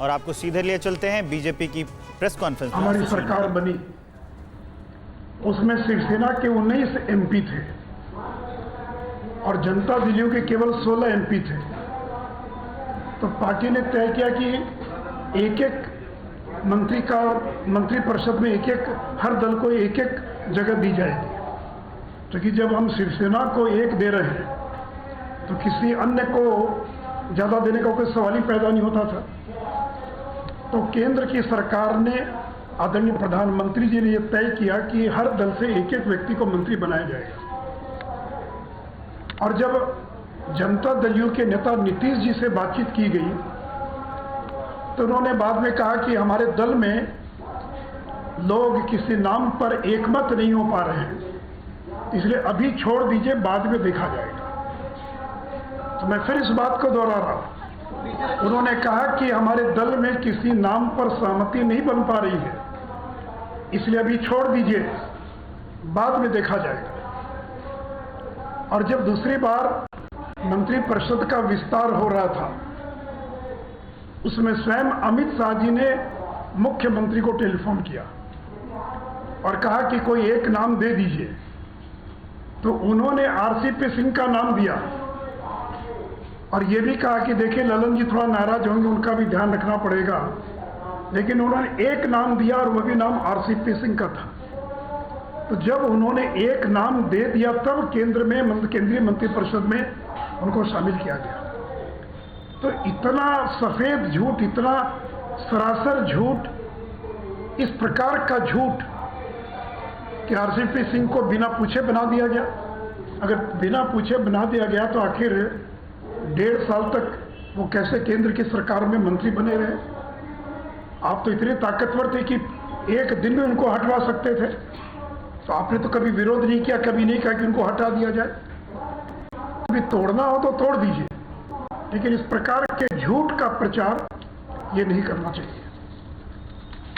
और आपको सीधे लिए चलते हैं बीजेपी की प्रेस कॉन्फ्रेंस। हमारी सरकार बनी, उसमें शिवसेना के 19 एमपी थे और जनता दलियों के केवल 16 एमपी थे। तो पार्टी ने तय किया कि एक एक मंत्री परिषद में एक हर दल को एक जगह दी जाएगी। क्योंकि जब हम शिवसेना को एक दे रहे हैं तो किसी अन्य को ज़्यादा देने का कोई सवाल ही पैदा नहीं होता था। तो केंद्र की सरकार ने, आदरणीय प्रधानमंत्री जी ने यह तय किया कि हर दल से एक एक व्यक्ति को मंत्री बनाया जाएगा। और जब जनता दलियों के नेता नीतीश जी से बातचीत की गई तो उन्होंने बाद में कहा कि हमारे दल में लोग किसी नाम पर एकमत नहीं हो पा रहे हैं, इसलिए अभी छोड़ दीजिए, बाद में देखा जाएगा। तो मैं फिर इस बात को दोहरा रहा हूं। उन्होंने कहा कि हमारे दल में किसी नाम पर सहमति नहीं बन पा रही है, इसलिए अभी छोड़ दीजिए, बाद में देखा जाएगा। और जब दूसरी बार मंत्रिपरिषद का विस्तार हो रहा था, उसमें स्वयं अमित शाह जी ने मुख्यमंत्री को टेलीफोन किया और कहा कि कोई एक नाम दे दीजिए। तो उन्होंने आरसीपी सिंह का नाम दिया और ये भी कहा कि देखिए ललन जी थोड़ा नाराज होंगे, उनका भी ध्यान रखना पड़ेगा। लेकिन उन्होंने एक नाम दिया और वह भी नाम आरसीपी सिंह का था। तो जब उन्होंने एक नाम दे दिया तब केंद्रीय मंत्रिपरिषद में उनको शामिल किया गया। तो इतना सफेद झूठ, इतना सरासर झूठ, इस प्रकार का झूठ कि आरसीपी सिंह को बिना पूछे बना दिया गया। अगर बिना पूछे बना दिया गया तो आखिर 1.5 साल तक वो कैसे केंद्र की सरकार में मंत्री बने रहे? आप तो इतने ताकतवर थे कि एक दिन में उनको हटवा सकते थे। तो आपने तो कभी विरोध नहीं किया, कभी नहीं कहा कि उनको हटा दिया जाए। कभी तोड़ना हो तो तोड़ दीजिए, लेकिन इस प्रकार के झूठ का प्रचार ये नहीं करना चाहिए।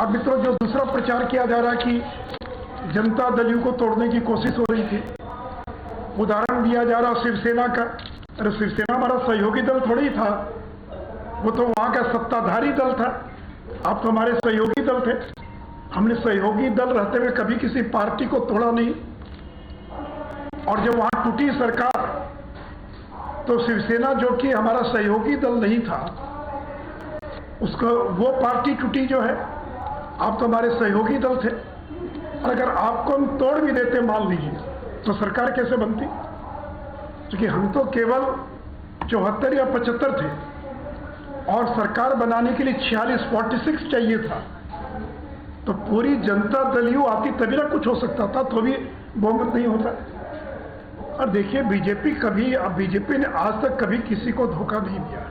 अब मित्रों, जो दूसरा प्रचार किया जा रहा है कि जनता दलियों को तोड़ने की कोशिश हो रही थी, उदाहरण दिया जा रहा शिवसेना का। अरे शिवसेना हमारा सहयोगी दल थोड़ी था, वो तो वहां का सत्ताधारी दल था। आप तो हमारे सहयोगी दल थे। हमने सहयोगी दल रहते हुए कभी किसी पार्टी को तोड़ा नहीं। और जब वहां टूटी सरकार तो शिवसेना, जो कि हमारा सहयोगी दल नहीं था, उसको वो पार्टी टूटी जो है। आप तो हमारे सहयोगी दल थे। अगर आपको हम तोड़ भी देते, मान लीजिए, तो सरकार कैसे बनती? क्योंकि हम तो केवल 74 या 75 थे और सरकार बनाने के लिए 46 चाहिए था। तो पूरी जनता दलियों आती तभी ना कुछ हो सकता था, तो भी बहुमत नहीं होता। और देखिए बीजेपी ने आज तक कभी किसी को धोखा नहीं दिया।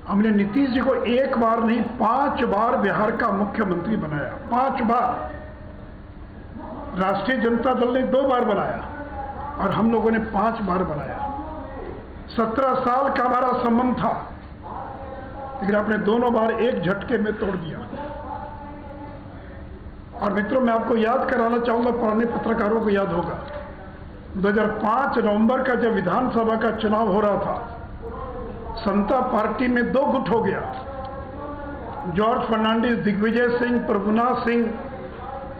हमने नीतीश जी को 1 बार नहीं 5 बार बिहार का मुख्यमंत्री बनाया। 5 बार। राष्ट्रीय जनता दल ने 2 बार बनाया और हम लोगों ने 5 बार बनाया। 17 साल का हमारा संबंध था, लेकिन आपने दोनों बार एक झटके में तोड़ दिया। और मित्रों, मैं आपको याद कराना चाहूंगा, पुराने पत्रकारों को याद होगा, 2005 नवंबर का जब विधानसभा का चुनाव हो रहा था, समता पार्टी में 2 गुट हो गया। जॉर्ज फर्नांडिस, दिग्विजय सिंह, प्रभुनाथ सिंह,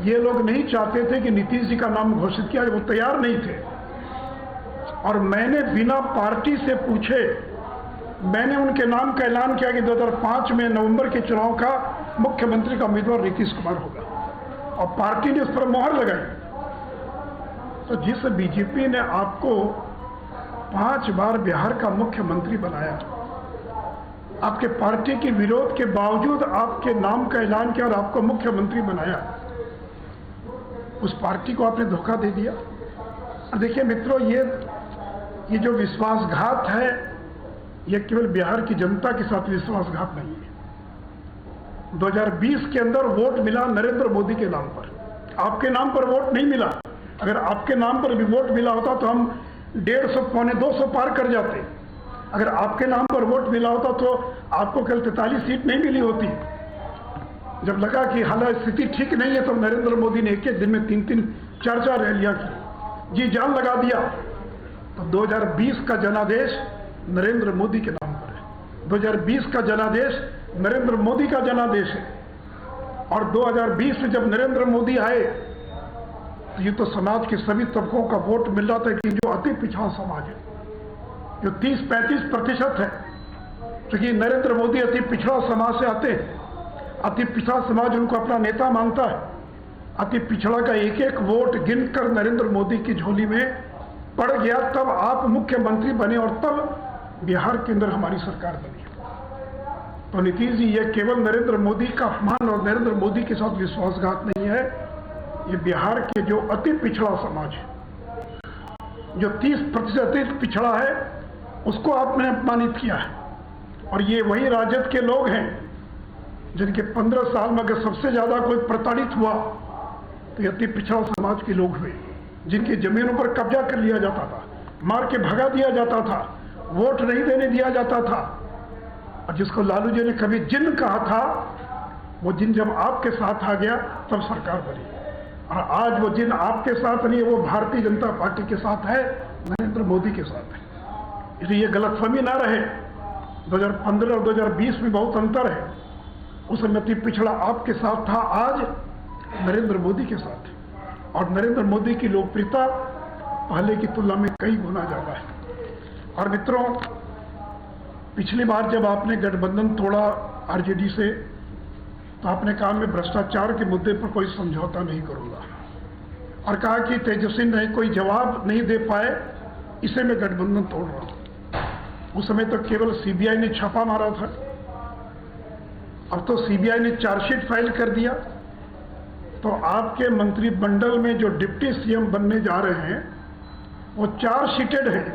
ये लोग नहीं चाहते थे कि नीतीश जी का नाम घोषित किया, वो तैयार नहीं थे। और मैंने बिना पार्टी से पूछे मैंने उनके नाम का ऐलान किया कि 2005 में नवंबर के चुनाव का मुख्यमंत्री का उम्मीदवार नीतीश कुमार होगा, और पार्टी ने उस पर मोहर लगाई। तो जिस बीजेपी ने आपको 5 बार बिहार का मुख्यमंत्री बनाया, आपके पार्टी के विरोध के बावजूद आपके नाम का ऐलान किया और आपको मुख्यमंत्री बनाया, उस पार्टी को आपने धोखा दे दिया। देखिए मित्रों, ये जो विश्वासघात है, ये केवल बिहार की जनता के साथ विश्वासघात नहीं है। 2020 के अंदर वोट मिला नरेंद्र मोदी के नाम पर, आपके नाम पर वोट नहीं मिला। अगर आपके नाम पर भी वोट मिला होता तो हम 150 पौने 200 पार कर जाते। अगर आपके नाम पर वोट मिला होता तो आपको कल 43 सीट नहीं मिली होती। जब लगा कि हालांकि स्थिति ठीक नहीं है तो नरेंद्र मोदी ने एक दिन में 3-3, 4-4 रैलियां की, जी जान लगा दिया। तो 2020 का जनादेश नरेंद्र मोदी के नाम पर है। 2020 का जनादेश नरेंद्र मोदी का जनादेश है। और 2020 में जब नरेंद्र मोदी आए तो ये तो समाज के सभी तबकों का वोट मिल रहा था कि जो अति पिछड़ा समाज है, जो 30-35% है, क्योंकि नरेंद्र मोदी अति पिछड़ा समाज से आते हैं। अति पिछड़ा समाज उनको अपना नेता मानता है। अति पिछड़ा का एक एक वोट गिनकर नरेंद्र मोदी की झोली में पड़ गया, तब आप मुख्यमंत्री बने और तब बिहार के अंदर हमारी सरकार बनी। तो नीतीश जी, ये केवल नरेंद्र मोदी का अपमान और नरेंद्र मोदी के साथ विश्वासघात नहीं है, ये बिहार के जो अति पिछड़ा समाज है, जो 30% पिछड़ा है, उसको आपने अपमानित किया है। और ये वही राजद के लोग हैं जिनके 15 साल में अगर सबसे ज्यादा कोई प्रताड़ित हुआ तो ये अति पिछड़ा समाज के लोग हुए, जिनकी जमीनों पर कब्जा कर लिया जाता था, मार के भगा दिया जाता था, वोट नहीं देने दिया जाता था। और जिसको लालू जी ने कभी जिन कहा था, वो जिन जब आपके साथ आ गया तब सरकार बनी। और आज वो जिन आपके साथ नहीं है, वो भारतीय जनता पार्टी के साथ है, नरेंद्र मोदी के साथ है। इसलिए ये गलतफहमी ना रहे। 2015 और 2020 में बहुत अंतर है। उस समय अति पिछड़ा आपके साथ था, आज नरेंद्र मोदी के साथ है। और नरेंद्र मोदी की लोकप्रियता पहले की तुलना में कई गुना ज्यादा है। और मित्रों, पिछली बार जब आपने गठबंधन तोड़ा आरजेडी से, तो आपने कहा मैं भ्रष्टाचार के मुद्दे पर कोई समझौता नहीं करूंगा, और कहा कि तेजस्वी ने कोई जवाब नहीं दे पाए, इसे मैं गठबंधन तोड़ रहा हूं। उस समय तो केवल सीबीआई ने छापा मारा था, अब तो सीबीआई ने चार्जशीट फाइल कर दिया। तो आपके मंत्रिमंडल में जो डिप्टी सीएम बनने जा रहे हैं, वो चार्जशीटेड हैं,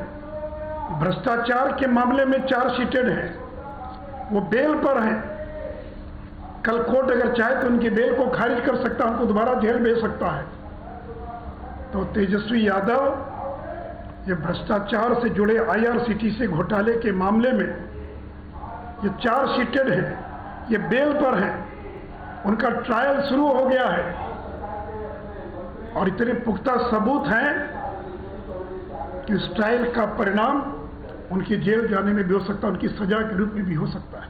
भ्रष्टाचार के मामले में चार्जशीटेड हैं, वो बेल पर हैं। कल कोर्ट अगर चाहे तो उनकी बेल को खारिज कर सकता है, उनको दोबारा जेल भेज सकता है। तो तेजस्वी यादव ये भ्रष्टाचार से जुड़े आईआरसीटीसी घोटाले के मामले में ये चार्जशीटेड है, ये बेल पर है, उनका ट्रायल शुरू हो गया है। और इतने पुख्ता सबूत हैं कि इस ट्रायल का परिणाम उनकी जेल जाने में भी हो सकता है, उनकी सजा के रूप में भी हो सकता है।